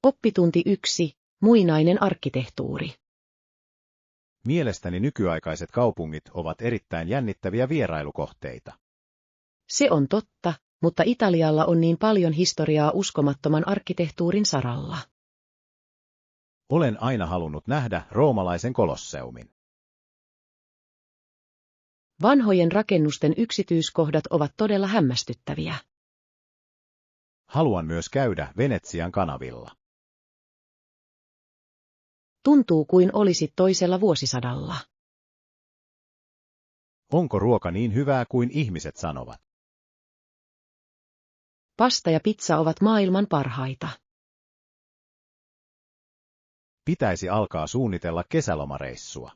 Oppitunti 1. Muinainen arkkitehtuuri. Mielestäni nykyaikaiset kaupungit ovat erittäin jännittäviä vierailukohteita. Se on totta, mutta Italialla on niin paljon historiaa uskomattoman arkkitehtuurin saralla. Olen aina halunnut nähdä roomalaisen kolosseumin. Vanhojen rakennusten yksityiskohdat ovat todella hämmästyttäviä. Haluan myös käydä Venetsian kanavilla. Tuntuu kuin olisit toisella vuosisadalla. Onko ruoka niin hyvää kuin ihmiset sanovat? Pasta ja pizza ovat maailman parhaita. Pitäisi alkaa suunnitella kesälomareissua.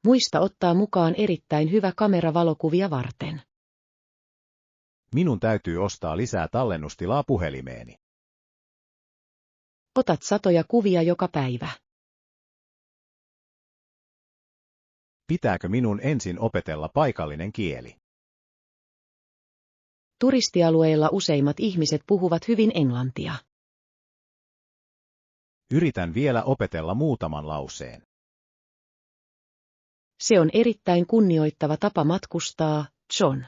Muista ottaa mukaan erittäin hyvä kamera valokuvia varten. Minun täytyy ostaa lisää tallennustilaa puhelimeeni. Otat satoja kuvia joka päivä. Pitääkö minun ensin opetella paikallinen kieli? Turistialueilla useimmat ihmiset puhuvat hyvin englantia. Yritän vielä opetella muutaman lauseen. Se on erittäin kunnioittava tapa matkustaa, John.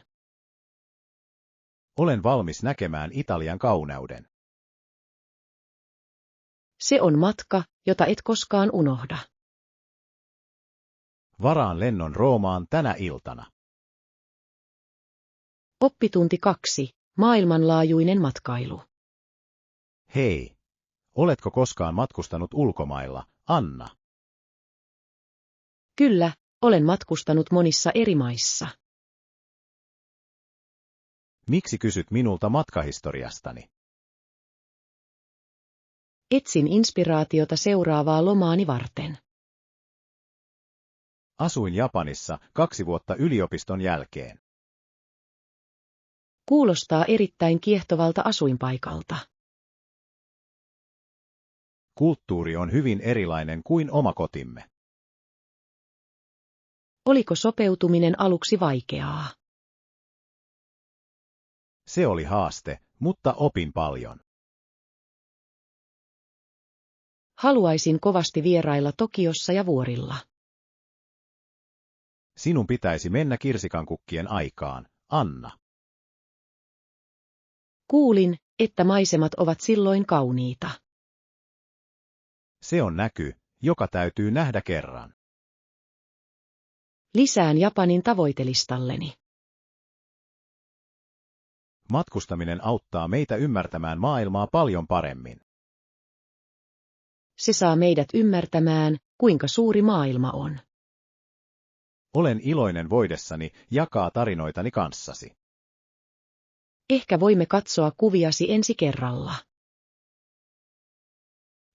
Olen valmis näkemään Italian kauneuden. Se on matka, jota et koskaan unohda. Varaan lennon Roomaan tänä iltana. Oppitunti 2. Maailmanlaajuinen matkailu. Hei, oletko koskaan matkustanut ulkomailla, Anna? Kyllä, olen matkustanut monissa eri maissa. Miksi kysyt minulta matkahistoriastani? Etsin inspiraatiota seuraavaa lomaani varten. Asuin Japanissa 2 vuotta yliopiston jälkeen. Kuulostaa erittäin kiehtovalta asuinpaikalta. Kulttuuri on hyvin erilainen kuin oma kotimme. Oliko sopeutuminen aluksi vaikeaa? Se oli haaste, mutta opin paljon. Haluaisin kovasti vierailla Tokiossa ja vuorilla. Sinun pitäisi mennä kirsikankukkien aikaan, Anna. Kuulin, että maisemat ovat silloin kauniita. Se on näky, joka täytyy nähdä kerran. Lisään Japanin tavoitelistalleni. Matkustaminen auttaa meitä ymmärtämään maailmaa paljon paremmin. Se saa meidät ymmärtämään, kuinka suuri maailma on. Olen iloinen voidessani jakaa tarinoitani kanssasi. Ehkä voimme katsoa kuviasi ensi kerralla.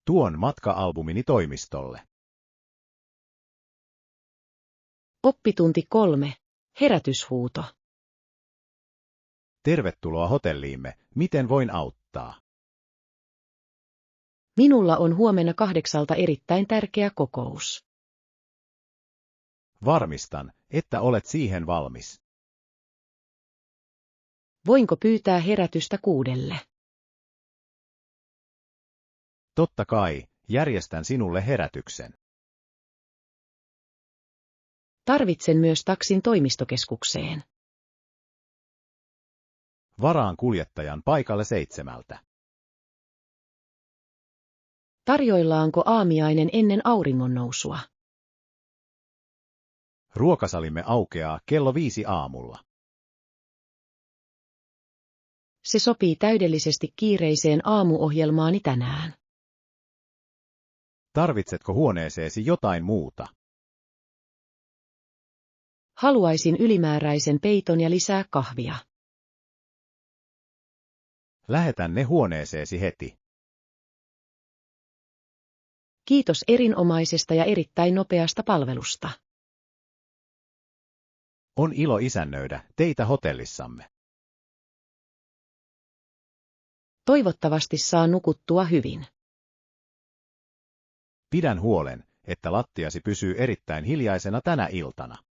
Tuon matka-albumini toimistolle. Oppitunti 3. Herätyshuuto. Tervetuloa hotelliimme, miten voin auttaa? Minulla on huomenna 8 erittäin tärkeä kokous. Varmistan, että olet siihen valmis. Voinko pyytää herätystä 6? Totta kai, järjestän sinulle herätyksen. Tarvitsen myös taksin toimistokeskukseen. Varaan kuljettajan paikalle 7. Tarjoillaanko aamiainen ennen auringonnousua? Ruokasalimme aukeaa kello 5 aamulla. Se sopii täydellisesti kiireiseen aamuohjelmaani tänään. Tarvitsetko huoneeseesi jotain muuta? Haluaisin ylimääräisen peiton ja lisää kahvia. Lähetän ne huoneeseesi heti. Kiitos erinomaisesta ja erittäin nopeasta palvelusta. On ilo isännöidä teitä hotellissamme. Toivottavasti saa nukuttua hyvin. Pidän huolen, että lattiasi pysyy erittäin hiljaisena tänä iltana.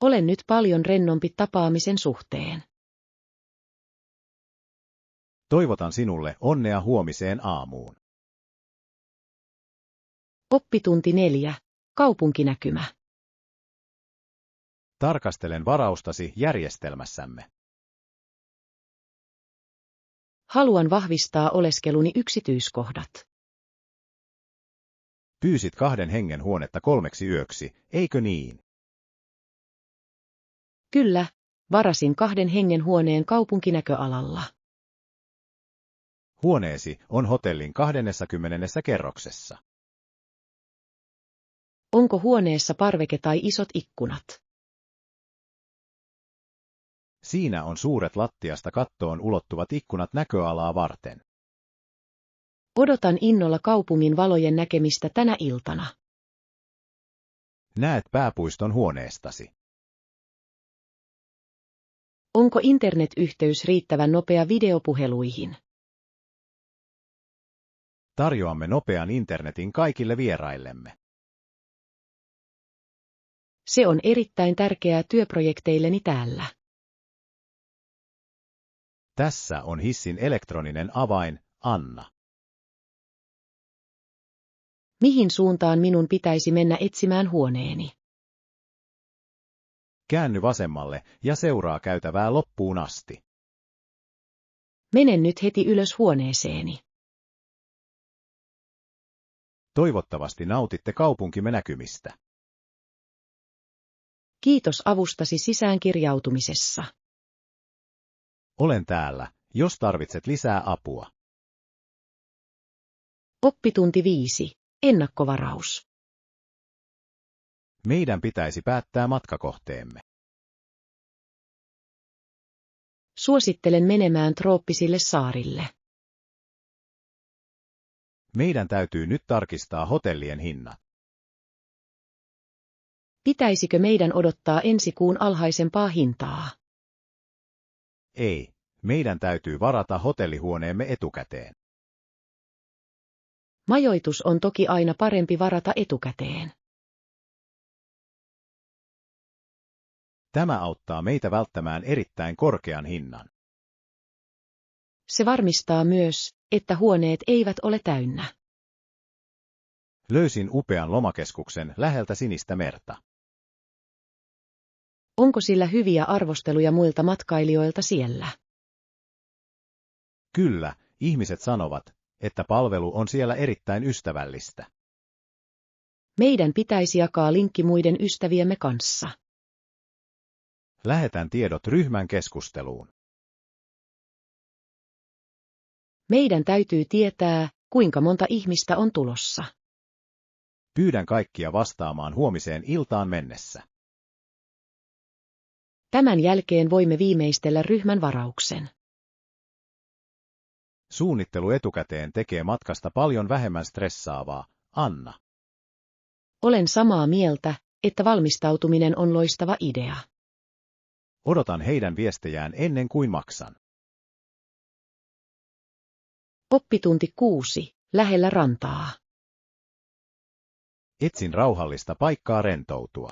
Olen nyt paljon rennompi tapaamisen suhteen. Toivotan sinulle onnea huomiseen aamuun. Oppitunti 4. Kaupunkinäkymä. Tarkastelen varaustasi järjestelmässämme. Haluan vahvistaa oleskeluni yksityiskohdat. Pyysit 2 hengen huonetta 3 yöksi, eikö niin? Kyllä, varasin 2 hengen huoneen kaupunkinäköalalla. Huoneesi on hotellin 20. kerroksessa. Onko huoneessa parveke tai isot ikkunat? Siinä on suuret lattiasta kattoon ulottuvat ikkunat näköalaa varten. Odotan innolla kaupungin valojen näkemistä tänä iltana. Näet pääpuiston huoneestasi. Onko internetyhteys riittävän nopea videopuheluihin? Tarjoamme nopean internetin kaikille vieraillemme. Se on erittäin tärkeää työprojekteilleni täällä. Tässä on hissin elektroninen avain, Anna. Mihin suuntaan minun pitäisi mennä etsimään huoneeni? Käänny vasemmalle ja seuraa käytävää loppuun asti. Menen nyt heti ylös huoneeseeni. Toivottavasti nautitte kaupunkimme näkymistä. Kiitos avustasi sisäänkirjautumisessa. Olen täällä, jos tarvitset lisää apua. Oppitunti 5. Ennakkovaraus. Meidän pitäisi päättää matkakohteemme. Suosittelen menemään trooppisille saarille. Meidän täytyy nyt tarkistaa hotellien hinnat. Pitäisikö meidän odottaa ensi kuun alhaisempaa hintaa? Ei, meidän täytyy varata hotellihuoneemme etukäteen. Majoitus on toki aina parempi varata etukäteen. Tämä auttaa meitä välttämään erittäin korkean hinnan. Se varmistaa myös, että huoneet eivät ole täynnä. Löysin upean lomakeskuksen läheltä Sinistä merta. Onko sillä hyviä arvosteluja muilta matkailijoilta siellä? Kyllä, ihmiset sanovat, että palvelu on siellä erittäin ystävällistä. Meidän pitäisi jakaa linkki muiden ystäviemme kanssa. Lähetän tiedot ryhmän keskusteluun. Meidän täytyy tietää, kuinka monta ihmistä on tulossa. Pyydän kaikkia vastaamaan huomiseen iltaan mennessä. Tämän jälkeen voimme viimeistellä ryhmän varauksen. Suunnittelu etukäteen tekee matkasta paljon vähemmän stressaavaa, Anna. Olen samaa mieltä, että valmistautuminen on loistava idea. Odotan heidän viestejään ennen kuin maksan. Oppitunti 6. Lähellä rantaa. Etsin rauhallista paikkaa rentoutua.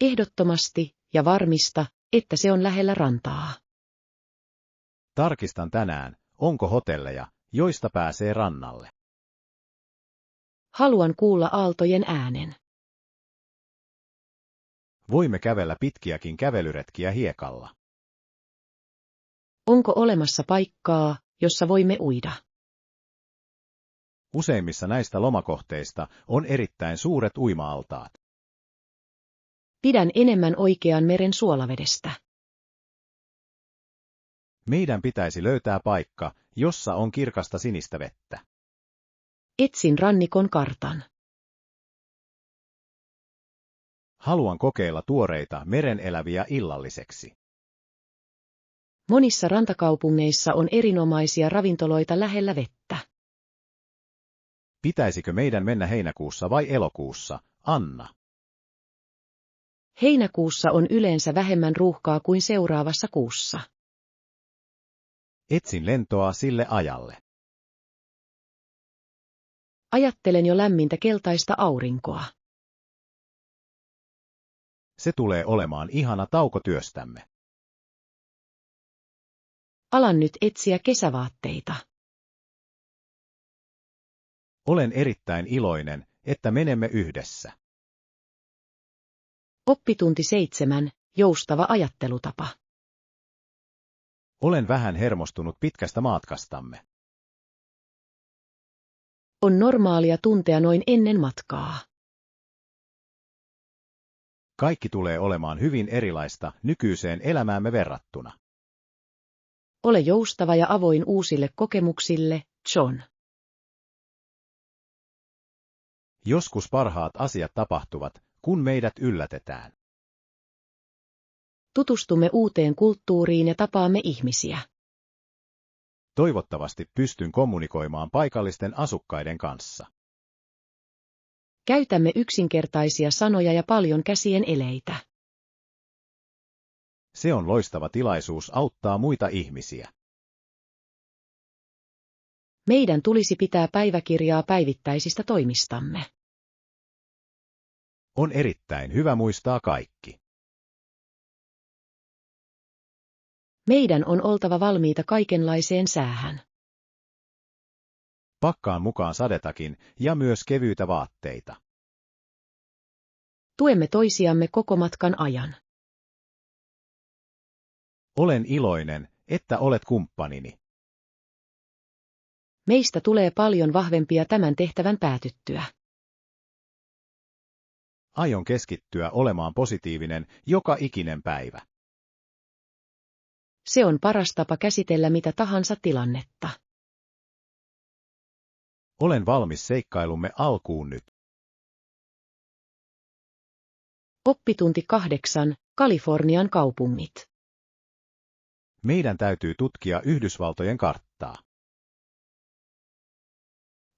Ehdottomasti, ja varmista, että se on lähellä rantaa. Tarkistan tänään, onko hotelleja, joista pääsee rannalle. Haluan kuulla aaltojen äänen. Voimme kävellä pitkiäkin kävelyretkiä hiekalla. Onko olemassa paikkaa, jossa voimme uida? Useimmissa näistä lomakohteista on erittäin suuret uima-altaat. Pidän enemmän oikean meren suolavedestä. Meidän pitäisi löytää paikka, jossa on kirkasta sinistä vettä. Etsin rannikon kartan. Haluan kokeilla tuoreita mereneläviä illalliseksi. Monissa rantakaupungeissa on erinomaisia ravintoloita lähellä vettä. Pitäisikö meidän mennä heinäkuussa vai elokuussa, Anna? Heinäkuussa on yleensä vähemmän ruuhkaa kuin seuraavassa kuussa. Etsin lentoa sille ajalle. Ajattelen jo lämmintä keltaista aurinkoa. Se tulee olemaan ihana tauko työstämme. Alan nyt etsiä kesävaatteita. Olen erittäin iloinen, että menemme yhdessä. Oppitunti 7. Joustava ajattelutapa. Olen vähän hermostunut pitkästä matkastamme. On normaalia tuntea noin ennen matkaa. Kaikki tulee olemaan hyvin erilaista nykyiseen elämäämme verrattuna. Ole joustava ja avoin uusille kokemuksille, John. Joskus parhaat asiat tapahtuvat, kun meidät yllätetään. Tutustumme uuteen kulttuuriin ja tapaamme ihmisiä. Toivottavasti pystyn kommunikoimaan paikallisten asukkaiden kanssa. Käytämme yksinkertaisia sanoja ja paljon käsien eleitä. Se on loistava tilaisuus auttaa muita ihmisiä. Meidän tulisi pitää päiväkirjaa päivittäisistä toimistamme. On erittäin hyvä muistaa kaikki. Meidän on oltava valmiita kaikenlaiseen säähän. Pakkaan mukaan sadetakin ja myös kevyitä vaatteita. Tuemme toisiamme koko matkan ajan. Olen iloinen, että olet kumppanini. Meistä tulee paljon vahvempia tämän tehtävän päätyttyä. Aion keskittyä olemaan positiivinen joka ikinen päivä. Se on paras tapa käsitellä mitä tahansa tilannetta. Olen valmis seikkailumme alkuun nyt. Oppitunti 8. Kalifornian kaupungit. Meidän täytyy tutkia Yhdysvaltojen karttaa.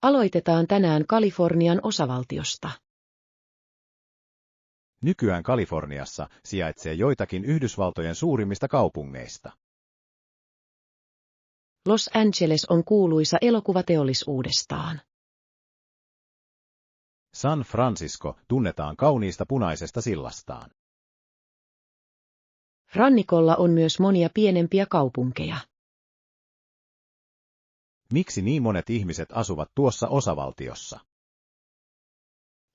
Aloitetaan tänään Kalifornian osavaltiosta. Nykyään Kaliforniassa sijaitsee joitakin Yhdysvaltojen suurimmista kaupungeista. Los Angeles on kuuluisa elokuvateollisuudestaan. San Francisco tunnetaan kauniista punaisesta sillastaan. Rannikolla on myös monia pienempiä kaupunkeja. Miksi niin monet ihmiset asuvat tuossa osavaltiossa?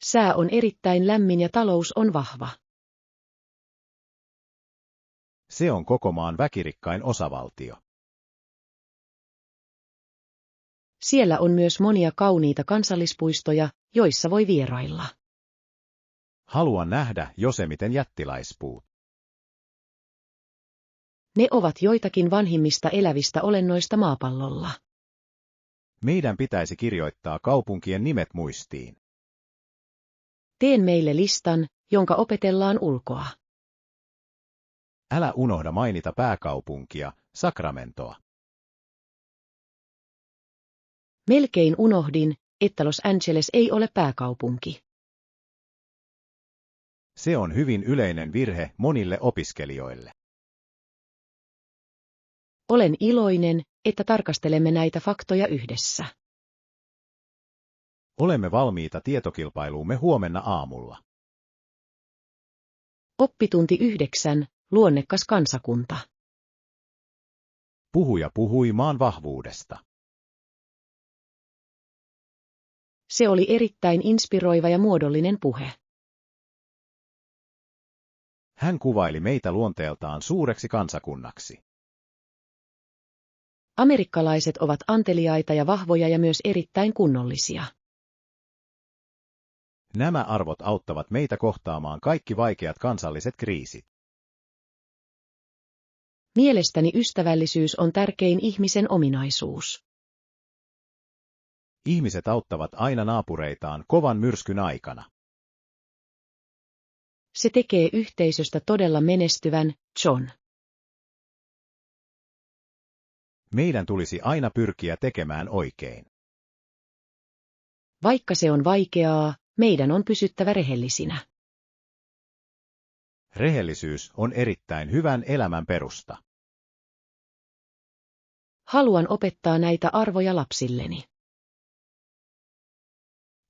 Sää on erittäin lämmin ja talous on vahva. Se on koko maan väkirikkain osavaltio. Siellä on myös monia kauniita kansallispuistoja, joissa voi vierailla. Haluan nähdä Yosemiten jättiläispuut. Ne ovat joitakin vanhimmista elävistä olennoista maapallolla. Meidän pitäisi kirjoittaa kaupunkien nimet muistiin. Teen meille listan, jonka opetellaan ulkoa. Älä unohda mainita pääkaupunkia, Sacramentoa. Melkein unohdin, että Los Angeles ei ole pääkaupunki. Se on hyvin yleinen virhe monille opiskelijoille. Olen iloinen, että tarkastelemme näitä faktoja yhdessä. Olemme valmiita tietokilpailuumme huomenna aamulla. Oppitunti 9. Luonnekas kansakunta. Puhuja puhui maan vahvuudesta. Se oli erittäin inspiroiva ja muodollinen puhe. Hän kuvaili meitä luonteeltaan suureksi kansakunnaksi. Amerikkalaiset ovat anteliaita ja vahvoja ja myös erittäin kunnollisia. Nämä arvot auttavat meitä kohtaamaan kaikki vaikeat kansalliset kriisit. Mielestäni ystävällisyys on tärkein ihmisen ominaisuus. Ihmiset auttavat aina naapureitaan kovan myrskyn aikana. Se tekee yhteisöstä todella menestyvän, John. Meidän tulisi aina pyrkiä tekemään oikein. Vaikka se on vaikeaa, meidän on pysyttävä rehellisinä. Rehellisyys on erittäin hyvän elämän perusta. Haluan opettaa näitä arvoja lapsilleni.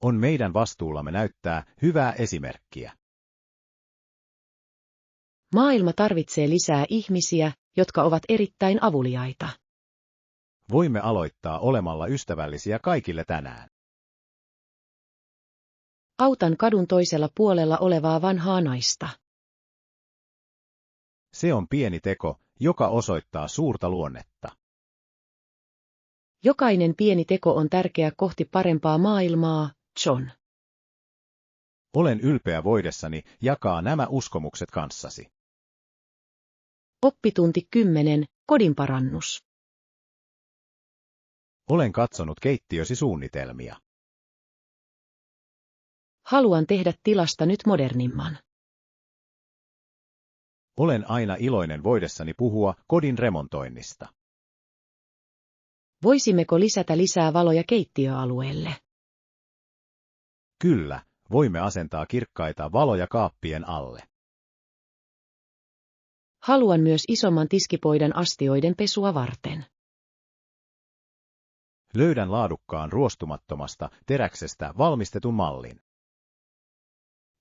On meidän vastuullamme näyttää hyvää esimerkkiä. Maailma tarvitsee lisää ihmisiä, jotka ovat erittäin avuliaita. Voimme aloittaa olemalla ystävällisiä kaikille tänään. Autan kadun toisella puolella olevaa vanhaa naista. Se on pieni teko, joka osoittaa suurta luonnetta. Jokainen pieni teko on tärkeä kohti parempaa maailmaa, John. Olen ylpeä voidessani jakaa nämä uskomukset kanssasi. Oppitunti 10. Kodinparannus. Olen katsonut keittiösi suunnitelmia. Haluan tehdä tilasta nyt modernimman. Olen aina iloinen voidessani puhua kodin remontoinnista. Voisimmeko lisätä lisää valoja keittiöalueelle? Kyllä, voimme asentaa kirkkaita valoja kaappien alle. Haluan myös isomman tiskipoidan astioiden pesua varten. Löydän laadukkaan ruostumattomasta teräksestä valmistetun mallin.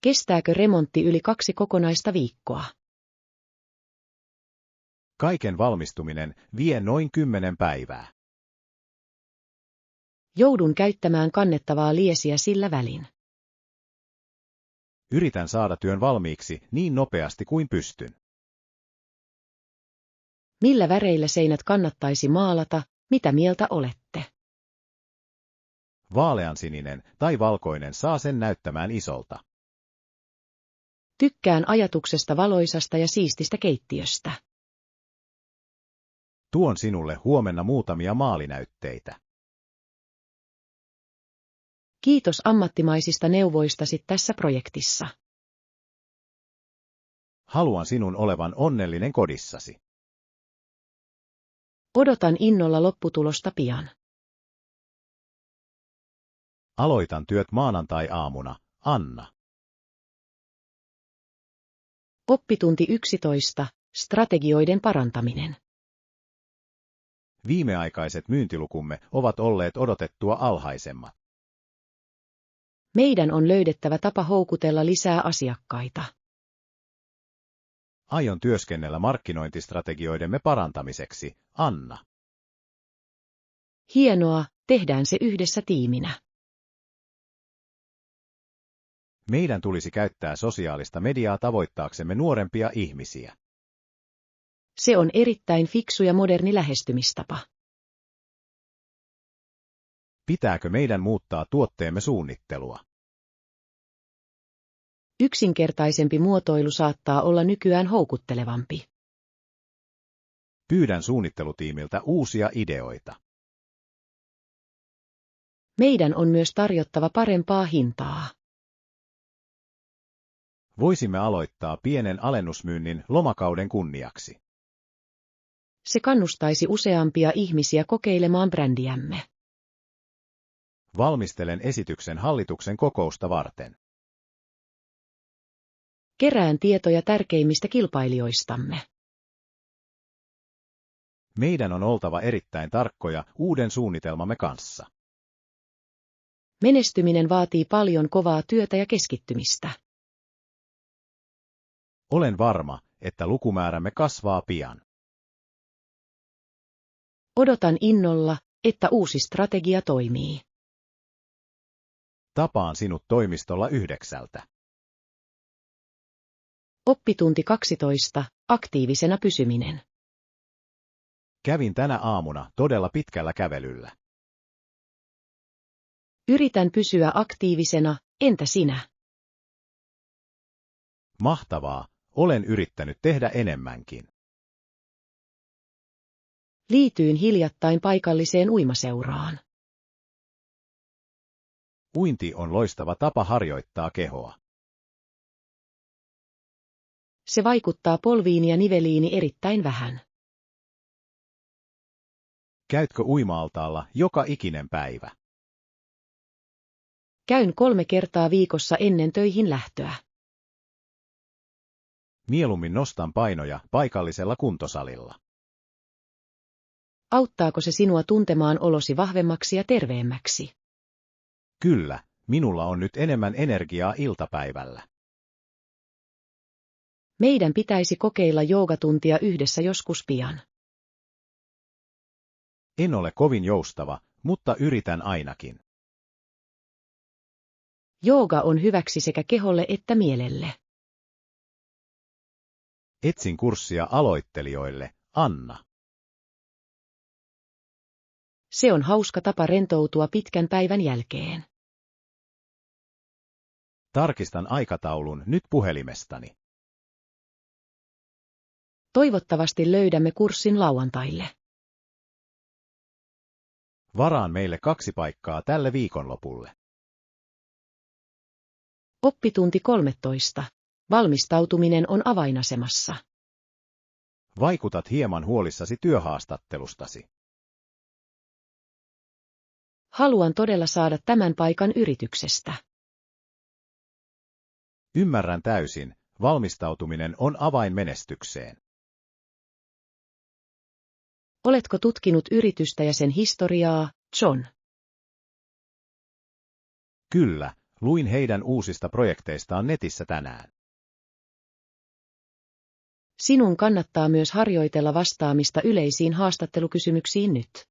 Kestääkö remontti yli 2 kokonaista viikkoa? Kaiken valmistuminen vie noin 10 päivää. Joudun käyttämään kannettavaa liesiä sillä välin. Yritän saada työn valmiiksi niin nopeasti kuin pystyn. Millä väreillä seinät kannattaisi maalata, mitä mieltä olette? Vaaleansininen tai valkoinen saa sen näyttämään isolta. Tykkään ajatuksesta valoisasta ja siististä keittiöstä. Tuon sinulle huomenna muutamia maalinäytteitä. Kiitos ammattimaisista neuvoistasi tässä projektissa. Haluan sinun olevan onnellinen kodissasi. Odotan innolla lopputulosta pian. Aloitan työt maanantai-aamuna, Anna. Oppitunti 11. Strategioiden parantaminen. Viimeaikaiset myyntilukumme ovat olleet odotettua alhaisemmat. Meidän on löydettävä tapa houkutella lisää asiakkaita. Aion työskennellä markkinointistrategioidemme parantamiseksi, Anna. Hienoa, tehdään se yhdessä tiiminä. Meidän tulisi käyttää sosiaalista mediaa tavoittaaksemme nuorempia ihmisiä. Se on erittäin fiksu ja moderni lähestymistapa. Pitääkö meidän muuttaa tuotteemme suunnittelua? Yksinkertaisempi muotoilu saattaa olla nykyään houkuttelevampi. Pyydän suunnittelutiimiltä uusia ideoita. Meidän on myös tarjottava parempaa hintaa. Voisimme aloittaa pienen alennusmyynnin lomakauden kunniaksi. Se kannustaisi useampia ihmisiä kokeilemaan brändiämme. Valmistelen esityksen hallituksen kokousta varten. Kerään tietoja tärkeimmistä kilpailijoistamme. Meidän on oltava erittäin tarkkoja uuden suunnitelmamme kanssa. Menestyminen vaatii paljon kovaa työtä ja keskittymistä. Olen varma, että lukumäärämme kasvaa pian. Odotan innolla, että uusi strategia toimii. Tapaan sinut toimistolla 9. Oppitunti 12. Aktiivisena pysyminen. Kävin tänä aamuna todella pitkällä kävelyllä. Yritän pysyä aktiivisena, entä sinä? Mahtavaa, olen yrittänyt tehdä enemmänkin. Liityin hiljattain paikalliseen uimaseuraan. Uinti on loistava tapa harjoittaa kehoa. Se vaikuttaa polviini ja niveliini erittäin vähän. Käytkö uima-altaalla joka ikinen päivä? Käyn 3 kertaa viikossa ennen töihin lähtöä. Mieluummin nostan painoja paikallisella kuntosalilla. Auttaako se sinua tuntemaan olosi vahvemmaksi ja terveemmäksi? Kyllä, minulla on nyt enemmän energiaa iltapäivällä. Meidän pitäisi kokeilla joogatuntia yhdessä joskus pian. En ole kovin joustava, mutta yritän ainakin. Jooga on hyväksi sekä keholle että mielelle. Etsin kurssia aloittelijoille, Anna. Se on hauska tapa rentoutua pitkän päivän jälkeen. Tarkistan aikataulun nyt puhelimestani. Toivottavasti löydämme kurssin lauantaille. Varaan meille 2 paikkaa tälle viikonlopulle. Oppitunti 13. Valmistautuminen on avainasemassa. Vaikutat hieman huolissasi työhaastattelustasi. Haluan todella saada tämän paikan yrityksestä. Ymmärrän täysin, valmistautuminen on avain menestykseen. Oletko tutkinut yritystä ja sen historiaa, John? Kyllä, luin heidän uusista projekteistaan netissä tänään. Sinun kannattaa myös harjoitella vastaamista yleisiin haastattelukysymyksiin nyt.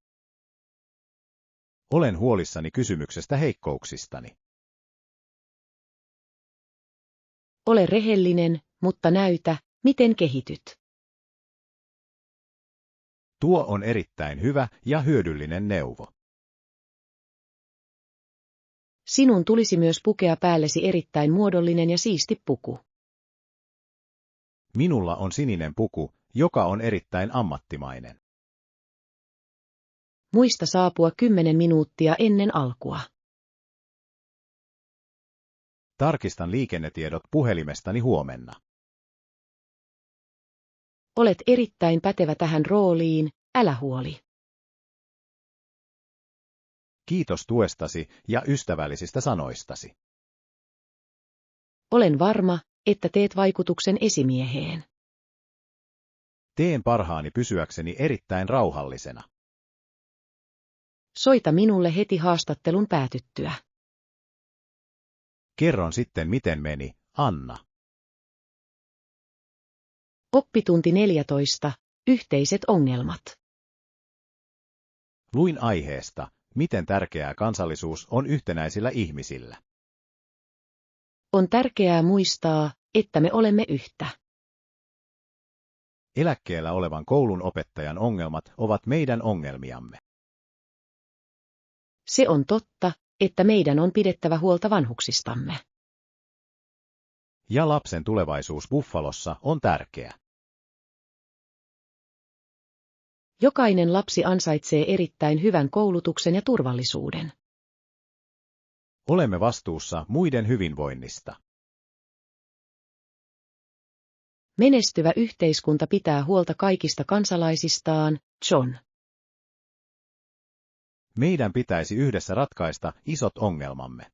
Olen huolissani kysymyksestä heikkouksistani. Ole rehellinen, mutta näytä, miten kehityt. Tuo on erittäin hyvä ja hyödyllinen neuvo. Sinun tulisi myös pukea päällesi erittäin muodollinen ja siisti puku. Minulla on sininen puku, joka on erittäin ammattimainen. Muista saapua 10 minuuttia ennen alkua. Tarkistan liikennetiedot puhelimestani huomenna. Olet erittäin pätevä tähän rooliin, älä huoli. Kiitos tuestasi ja ystävällisistä sanoistasi. Olen varma, että teet vaikutuksen esimieheen. Teen parhaani pysyäkseni erittäin rauhallisena. Soita minulle heti haastattelun päätyttyä. Kerron sitten miten meni, Anna. Oppitunti 14. Yhteiset ongelmat. Luin aiheesta, miten tärkeää kansallisuus on yhtenäisillä ihmisillä. On tärkeää muistaa, että me olemme yhtä. Eläkkeellä olevan koulun opettajan ongelmat ovat meidän ongelmiamme. Se on totta, että meidän on pidettävä huolta vanhuksistamme. Ja lapsen tulevaisuus Buffalossa on tärkeä. Jokainen lapsi ansaitsee erittäin hyvän koulutuksen ja turvallisuuden. Olemme vastuussa muiden hyvinvoinnista. Menestyvä yhteiskunta pitää huolta kaikista kansalaisistaan, John. Meidän pitäisi yhdessä ratkaista isot ongelmamme.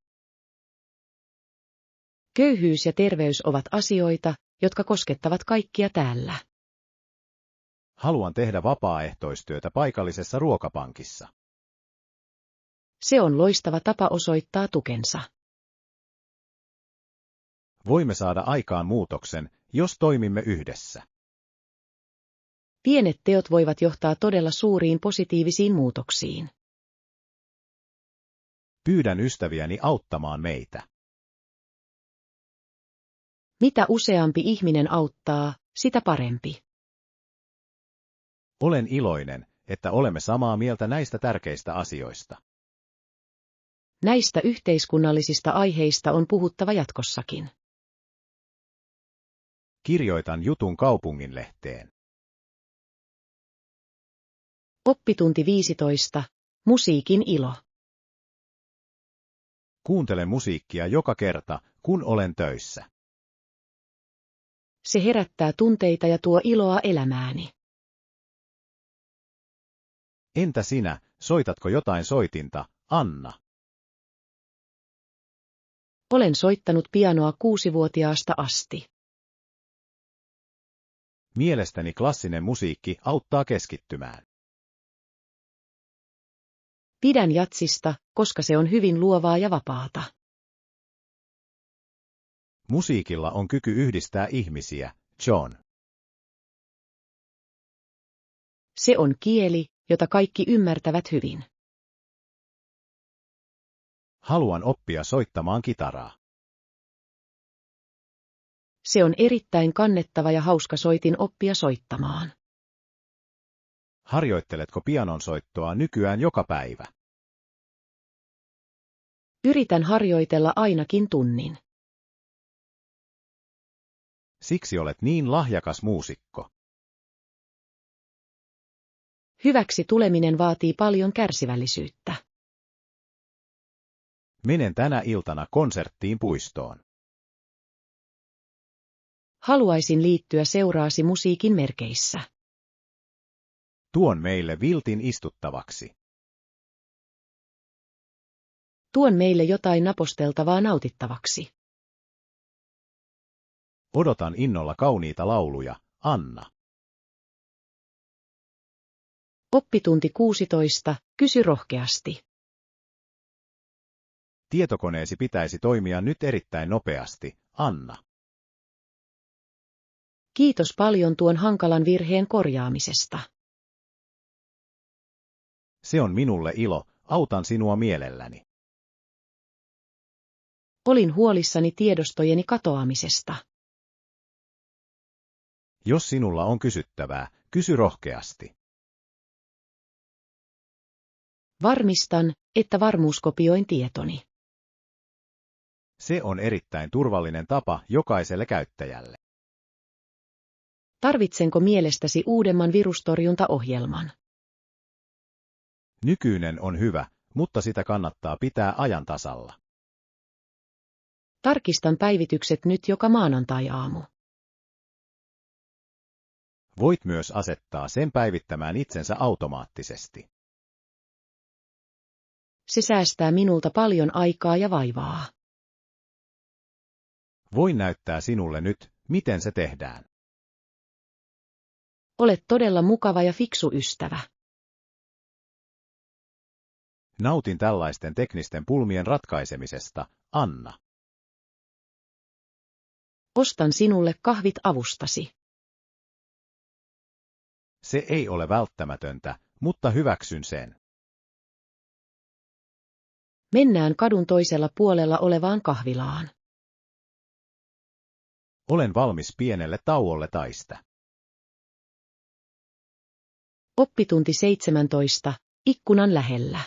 Köyhyys ja terveys ovat asioita, jotka koskettavat kaikkia täällä. Haluan tehdä vapaaehtoistyötä paikallisessa ruokapankissa. Se on loistava tapa osoittaa tukensa. Voimme saada aikaan muutoksen, jos toimimme yhdessä. Pienet teot voivat johtaa todella suuriin positiivisiin muutoksiin. Pyydän ystäviäni auttamaan meitä. Mitä useampi ihminen auttaa, sitä parempi. Olen iloinen, että olemme samaa mieltä näistä tärkeistä asioista. Näistä yhteiskunnallisista aiheista on puhuttava jatkossakin. Kirjoitan jutun kaupunginlehteen. Oppitunti 15. Musiikin ilo. Kuuntelen musiikkia joka kerta, kun olen töissä. Se herättää tunteita ja tuo iloa elämääni. Entä sinä, soitatko jotain soitinta, Anna? Olen soittanut pianoa 6-vuotiaasta asti. Mielestäni klassinen musiikki auttaa keskittymään. Pidän jatsista, koska se on hyvin luovaa ja vapaata. Musiikilla on kyky yhdistää ihmisiä, John. Se on kieli, jota kaikki ymmärtävät hyvin. Haluan oppia soittamaan kitaraa. Se on erittäin kannettava ja hauska soitin oppia soittamaan. Harjoitteletko pianon soittoa nykyään joka päivä? Yritän harjoitella ainakin tunnin. Siksi olet niin lahjakas muusikko. Hyväksi tuleminen vaatii paljon kärsivällisyyttä. Menen tänä iltana konserttiin puistoon. Haluaisin liittyä seuraasi musiikin merkeissä. Tuon meille viltin istuttavaksi. Tuon meille jotain naposteltavaa nautittavaksi. Odotan innolla kauniita lauluja, Anna. Oppitunti 16, kysy rohkeasti. Tietokoneesi pitäisi toimia nyt erittäin nopeasti, Anna. Kiitos paljon tuon hankalan virheen korjaamisesta. Se on minulle ilo, autan sinua mielelläni. Olin huolissani tiedostojeni katoamisesta. Jos sinulla on kysyttävää, kysy rohkeasti. Varmistan, että varmuuskopioin tietoni. Se on erittäin turvallinen tapa jokaiselle käyttäjälle. Tarvitsenko mielestäsi uudemman virustorjuntaohjelman? Nykyinen on hyvä, mutta sitä kannattaa pitää ajan tasalla. Tarkistan päivitykset nyt joka maanantai-aamu. Voit myös asettaa sen päivittämään itsensä automaattisesti. Se säästää minulta paljon aikaa ja vaivaa. Voin näyttää sinulle nyt, miten se tehdään. Olet todella mukava ja fiksu ystävä. Nautin tällaisten teknisten pulmien ratkaisemisesta, Anna. Ostan sinulle kahvit avustasi. Se ei ole välttämätöntä, mutta hyväksyn sen. Mennään kadun toisella puolella olevaan kahvilaan. Olen valmis pienelle tauolle taista. Oppitunti 17, ikkunan lähellä.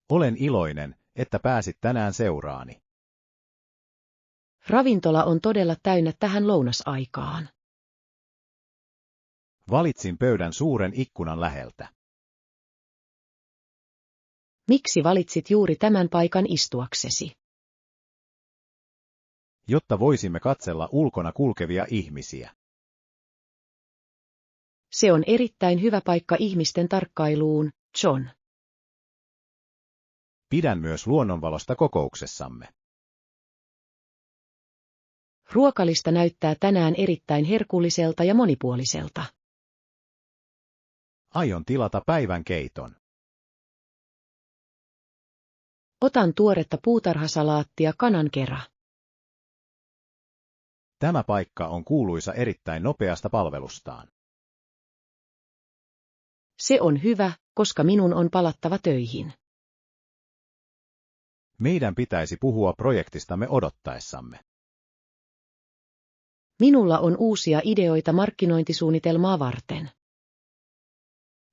Olen iloinen, että pääsit tänään seuraani. Ravintola on todella täynnä tähän lounasaikaan. Valitsin pöydän suuren ikkunan läheltä. Miksi valitsit juuri tämän paikan istuaksesi? Jotta voisimme katsella ulkona kulkevia ihmisiä. Se on erittäin hyvä paikka ihmisten tarkkailuun, John. Pidän myös luonnonvalosta kokouksessamme. Ruokalista näyttää tänään erittäin herkulliselta ja monipuoliselta. Aion tilata päivän keiton. Otan tuoretta puutarhasalaattia kanan kera. Tämä paikka on kuuluisa erittäin nopeasta palvelustaan. Se on hyvä, koska minun on palattava töihin. Meidän pitäisi puhua projektistamme odottaessamme. Minulla on uusia ideoita markkinointisuunnitelmaa varten.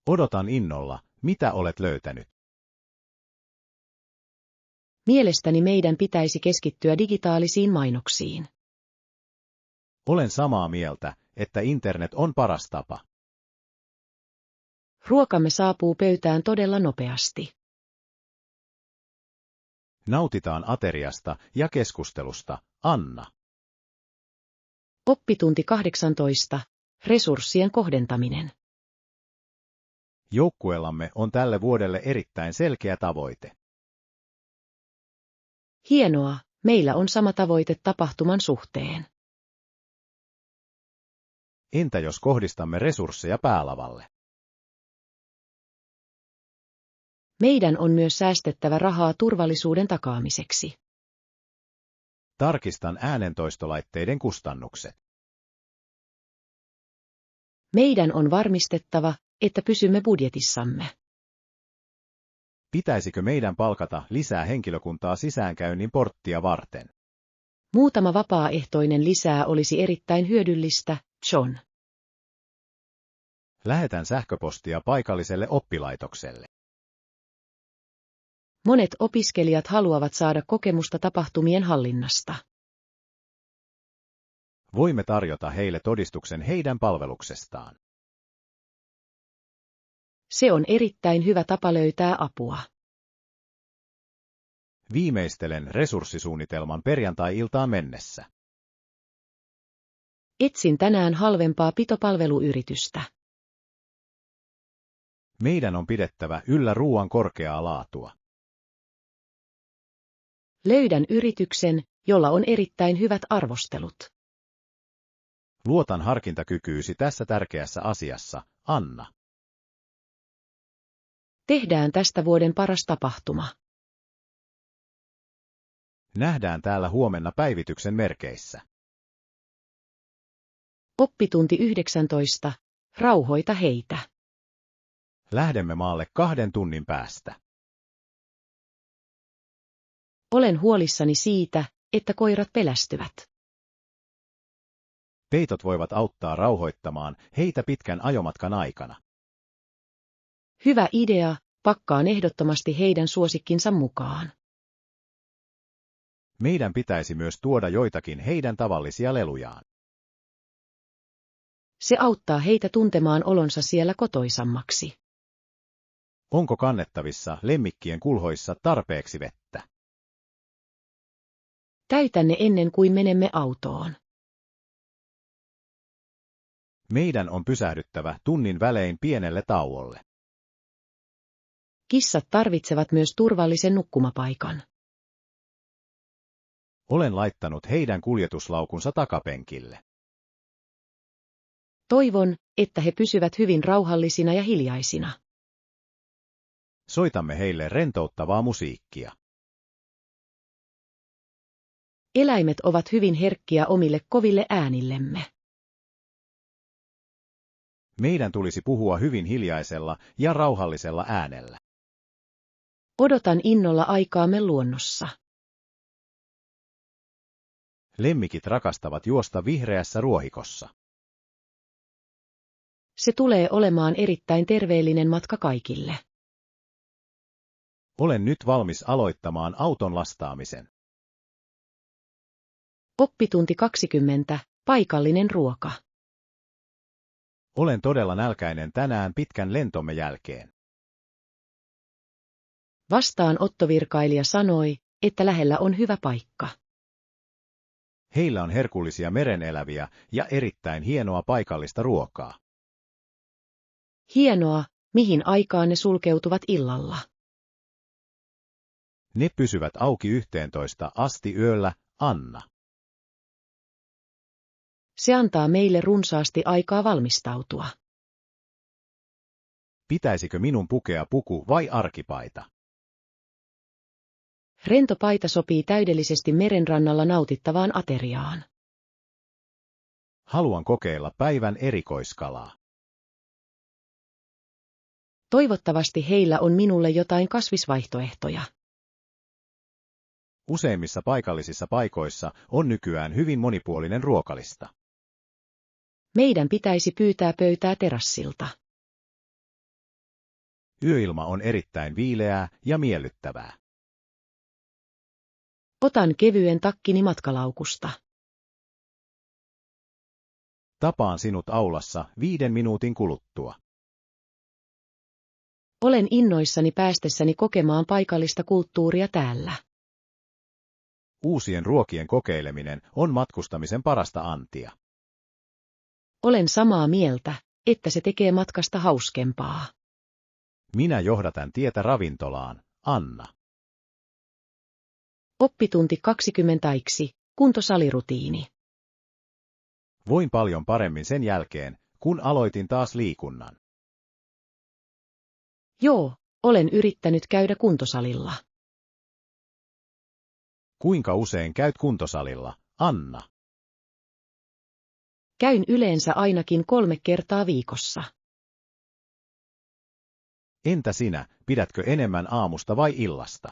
Odotan innolla, mitä olet löytänyt. Mielestäni meidän pitäisi keskittyä digitaalisiin mainoksiin. Olen samaa mieltä, että internet on paras tapa. Ruokamme saapuu pöytään todella nopeasti. Nautitaan ateriasta ja keskustelusta, Anna. Oppitunti 18. Resurssien kohdentaminen. Joukkueellamme on tälle vuodelle erittäin selkeä tavoite. Hienoa, meillä on sama tavoite tapahtuman suhteen. Entä jos kohdistamme resursseja päälavalle? Meidän on myös säästettävä rahaa turvallisuuden takaamiseksi. Tarkistan äänentoistolaitteiden kustannukset. Meidän on varmistettava, että pysymme budjetissamme. Pitäisikö meidän palkata lisää henkilökuntaa sisäänkäynnin porttia varten? Muutama vapaaehtoinen lisää olisi erittäin hyödyllistä, John. Lähetän sähköpostia paikalliselle oppilaitokselle. Monet opiskelijat haluavat saada kokemusta tapahtumien hallinnasta. Voimme tarjota heille todistuksen heidän palveluksestaan. Se on erittäin hyvä tapa löytää apua. Viimeistelen resurssisuunnitelman perjantai-iltaan mennessä. Etsin tänään halvempaa pitopalveluyritystä. Meidän on pidettävä yllä ruoan korkeaa laatua. Löydän yrityksen, jolla on erittäin hyvät arvostelut. Luotan harkintakykyysi tässä tärkeässä asiassa, Anna. Tehdään tästä vuoden paras tapahtuma. Nähdään täällä huomenna päivityksen merkeissä. Oppitunti 19. Rauhoita heitä. Lähdemme maalle 2 tunnin päästä. Olen huolissani siitä, että koirat pelästyvät. Peitot voivat auttaa rauhoittamaan heitä pitkän ajomatkan aikana. Hyvä idea, pakkaan ehdottomasti heidän suosikkinsa mukaan. Meidän pitäisi myös tuoda joitakin heidän tavallisia lelujaan. Se auttaa heitä tuntemaan olonsa siellä kotoisammaksi. Onko kannettavissa lemmikkien kulhoissa tarpeeksi vettä? Täytä ne ennen kuin menemme autoon. Meidän on pysähdyttävä tunnin välein pienelle tauolle. Kissat tarvitsevat myös turvallisen nukkumapaikan. Olen laittanut heidän kuljetuslaukunsa takapenkille. Toivon, että he pysyvät hyvin rauhallisina ja hiljaisina. Soitamme heille rentouttavaa musiikkia. Eläimet ovat hyvin herkkiä omille koville äänillemme. Meidän tulisi puhua hyvin hiljaisella ja rauhallisella äänellä. Odotan innolla aikaamme luonnossa. Lemmikit rakastavat juosta vihreässä ruohikossa. Se tulee olemaan erittäin terveellinen matka kaikille. Olen nyt valmis aloittamaan auton lastaamisen. Oppitunti 20. Paikallinen ruoka. Olen todella nälkäinen tänään pitkän lentomme jälkeen. Vastaanottovirkailija sanoi, että lähellä on hyvä paikka. Heillä on herkullisia mereneläviä ja erittäin hienoa paikallista ruokaa. Hienoa, mihin aikaan ne sulkeutuvat illalla. Ne pysyvät auki 11 asti yöllä, Anna. Se antaa meille runsaasti aikaa valmistautua. Pitäisikö minun pukea puku vai arkipaita? Rento paita sopii täydellisesti merenrannalla nautittavaan ateriaan. Haluan kokeilla päivän erikoiskalaa. Toivottavasti heillä on minulle jotain kasvisvaihtoehtoja. Useimmissa paikallisissa paikoissa on nykyään hyvin monipuolinen ruokalista. Meidän pitäisi pyytää pöytää terassilta. Yöilma on erittäin viileää ja miellyttävää. Otan kevyen takkini matkalaukusta. Tapaan sinut aulassa 5 minuutin kuluttua. Olen innoissani päästessäni kokemaan paikallista kulttuuria täällä. Uusien ruokien kokeileminen on matkustamisen parasta antia. Olen samaa mieltä, että se tekee matkasta hauskempaa. Minä johdatan tietä ravintolaan, Anna. Oppitunti 20. Kuntosalirutiini. Voin paljon paremmin sen jälkeen, kun aloitin taas liikunnan. Joo, olen yrittänyt käydä kuntosalilla. Kuinka usein käyt kuntosalilla, Anna? Käyn yleensä ainakin 3 kertaa viikossa. Entä sinä, pidätkö enemmän aamusta vai illasta?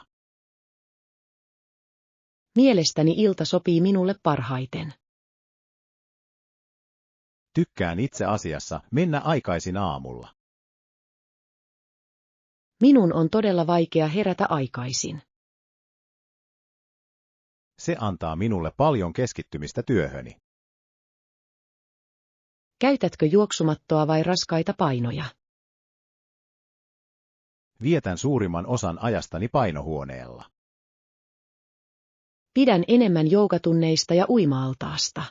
Mielestäni ilta sopii minulle parhaiten. Tykkään itse asiassa mennä aikaisin aamulla. Minun on todella vaikea herätä aikaisin. Se antaa minulle paljon keskittymistä työhöni. Käytätkö juoksumattoa vai raskaita painoja? Vietän suurimman osan ajastani painohuoneella. Pidän enemmän joogatunneista ja uima-altaasta.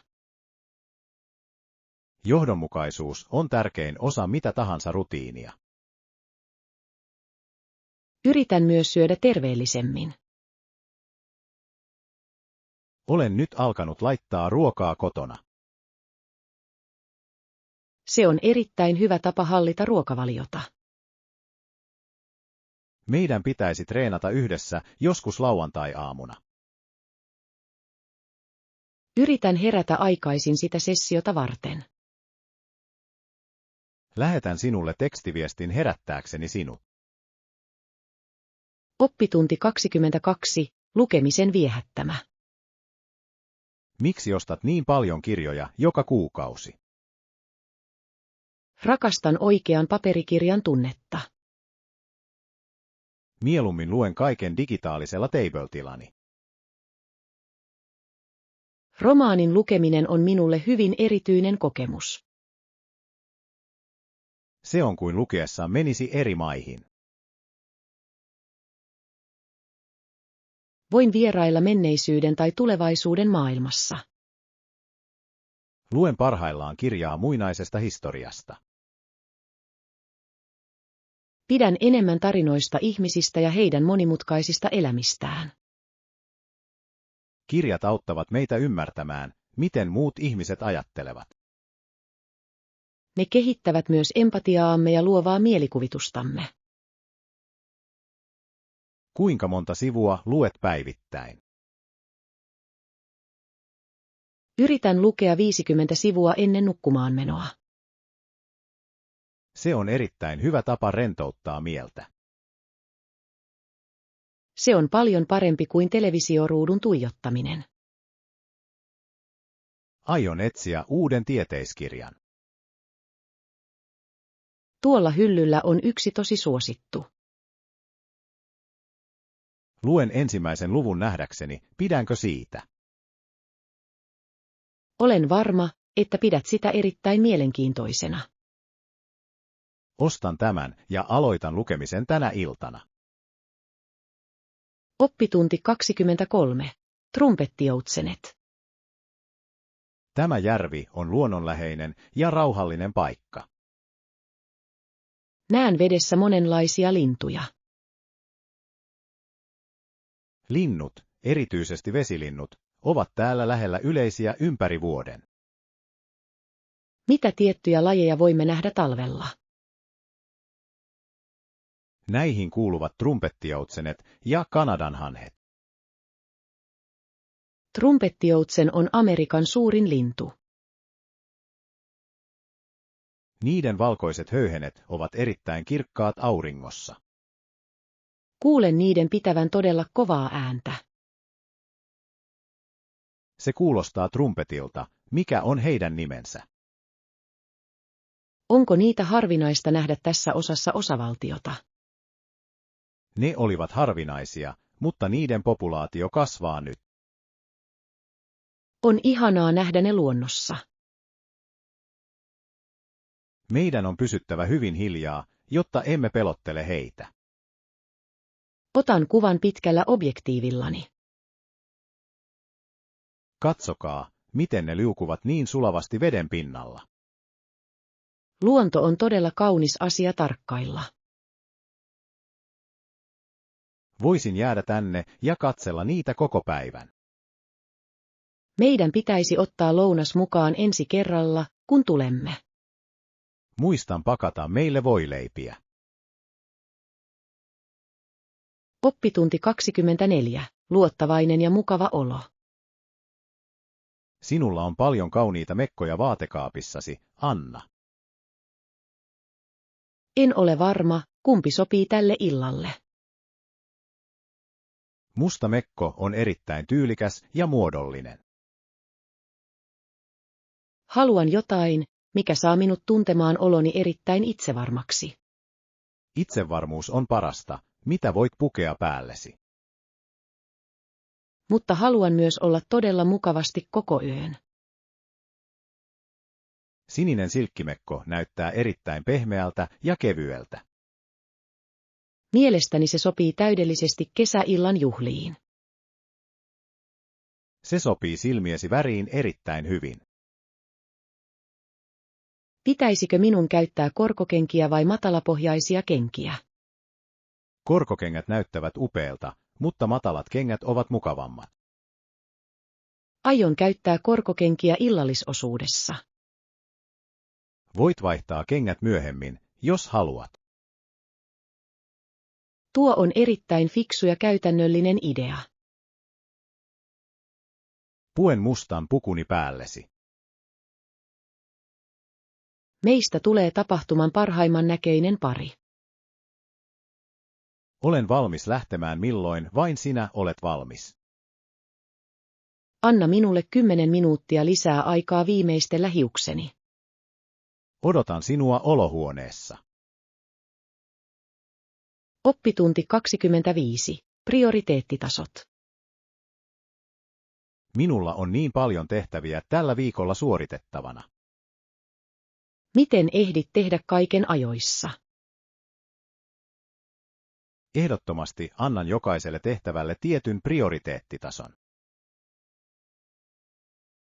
Johdonmukaisuus on tärkein osa mitä tahansa rutiinia. Yritän myös syödä terveellisemmin. Olen nyt alkanut laittaa ruokaa kotona. Se on erittäin hyvä tapa hallita ruokavaliota. Meidän pitäisi treenata yhdessä joskus lauantai-aamuna. Yritän herätä aikaisin sitä sessiota varten. Lähetän sinulle tekstiviestin herättääkseni sinut. Oppitunti 22, lukemisen viehättämä. Miksi ostat niin paljon kirjoja joka kuukausi? Rakastan oikean paperikirjan tunnetta. Mieluummin luen kaiken digitaalisella teiboltillani. Romaanin lukeminen on minulle hyvin erityinen kokemus. Se on kuin lukiessa menisi eri maihin. Voin vierailla menneisyyden tai tulevaisuuden maailmassa. Luen parhaillaan kirjaa muinaisesta historiasta. Pidän enemmän tarinoista ihmisistä ja heidän monimutkaisista elämistään. Kirjat auttavat meitä ymmärtämään, miten muut ihmiset ajattelevat. Ne kehittävät myös empatiaamme ja luovaa mielikuvitustamme. Kuinka monta sivua luet päivittäin? Yritän lukea 50 sivua ennen nukkumaanmenoa. Se on erittäin hyvä tapa rentouttaa mieltä. Se on paljon parempi kuin televisioruudun tuijottaminen. Aion etsiä uuden tieteiskirjan. Tuolla hyllyllä on yksi tosi suosittu. Luen ensimmäisen luvun nähdäkseni, pidänkö siitä. Olen varma, että pidät sitä erittäin mielenkiintoisena. Ostan tämän ja aloitan lukemisen tänä iltana. Oppitunti 23. Trumpettijoutsenet. Tämä järvi on luonnonläheinen ja rauhallinen paikka. Näen vedessä monenlaisia lintuja. Linnut, erityisesti vesilinnut, ovat täällä lähellä yleisiä ympäri vuoden. Mitä tiettyjä lajeja voimme nähdä talvella? Näihin kuuluvat trumpettijoutsenet ja kanadanhanhet. Trumpettijoutsen on Amerikan suurin lintu. Niiden valkoiset höyhenet ovat erittäin kirkkaat auringossa. Kuulen niiden pitävän todella kovaa ääntä. Se kuulostaa trumpetilta, mikä on heidän nimensä. Onko niitä harvinaista nähdä tässä osassa osavaltiota? Ne olivat harvinaisia, mutta niiden populaatio kasvaa nyt. On ihanaa nähdä ne luonnossa. Meidän on pysyttävä hyvin hiljaa, jotta emme pelottele heitä. Otan kuvan pitkällä objektiivillani. Katsokaa, miten ne liukuvat niin sulavasti veden pinnalla. Luonto on todella kaunis asia tarkkailla. Voisin jäädä tänne ja katsella niitä koko päivän. Meidän pitäisi ottaa lounas mukaan ensi kerralla, kun tulemme. Muistan pakata meille voileipiä. Oppitunti 24. Luottavainen ja mukava olo. Sinulla on paljon kauniita mekkoja vaatekaapissasi, Anna. En ole varma, kumpi sopii tälle illalle. Musta mekko on erittäin tyylikäs ja muodollinen. Haluan jotain, mikä saa minut tuntemaan oloni erittäin itsevarmaksi. Itsevarmuus on parasta, mitä voit pukea päällesi. Mutta haluan myös olla todella mukavasti koko yön. Sininen silkkimekko näyttää erittäin pehmeältä ja kevyeltä. Mielestäni se sopii täydellisesti kesäillan juhliin. Se sopii silmiesi väriin erittäin hyvin. Pitäisikö minun käyttää korkokenkiä vai matalapohjaisia kenkiä? Korkokengät näyttävät upeilta, mutta matalat kengät ovat mukavammat. Aion käyttää korkokenkiä illallisosuudessa. Voit vaihtaa kengät myöhemmin, jos haluat. Tuo on erittäin fiksu ja käytännöllinen idea. Puen mustan pukuni päällesi. Meistä tulee tapahtuman parhaimman näköinen pari. Olen valmis lähtemään milloin vain sinä olet valmis. Anna minulle 10 minuuttia lisää aikaa viimeistellä hiukseni. Odotan sinua olohuoneessa. Oppitunti 25. Prioriteettitasot. Minulla on niin paljon tehtäviä tällä viikolla suoritettavana. Miten ehdit tehdä kaiken ajoissa? Ehdottomasti annan jokaiselle tehtävälle tietyn prioriteettitason.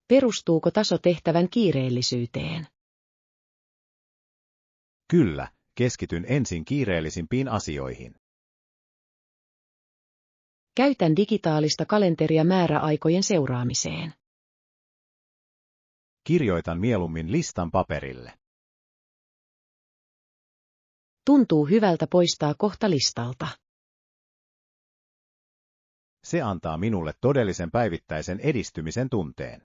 Perustuuko taso tehtävän kiireellisyyteen? Kyllä, keskityn ensin kiireellisimpiin asioihin. Käytän digitaalista kalenteria määräaikojen seuraamiseen. Kirjoitan mieluummin listan paperille. Tuntuu hyvältä poistaa kohta listalta. Se antaa minulle todellisen päivittäisen edistymisen tunteen.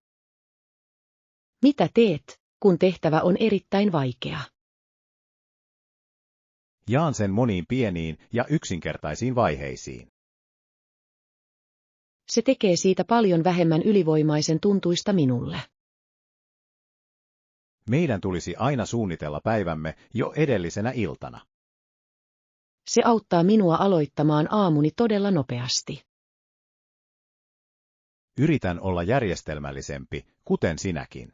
Mitä teet, kun tehtävä on erittäin vaikea? Jaan sen moniin pieniin ja yksinkertaisiin vaiheisiin. Se tekee siitä paljon vähemmän ylivoimaisen tuntuista minulle. Meidän tulisi aina suunnitella päivämme jo edellisenä iltana. Se auttaa minua aloittamaan aamuni todella nopeasti. Yritän olla järjestelmällisempi, kuten sinäkin.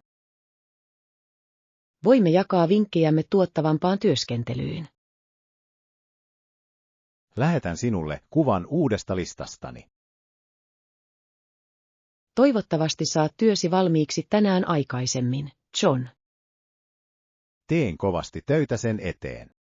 Voimme jakaa vinkkejämme tuottavampaan työskentelyyn. Lähetän sinulle kuvan uudesta listastani. Toivottavasti saat työsi valmiiksi tänään aikaisemmin, John. Teen kovasti töitä sen eteen.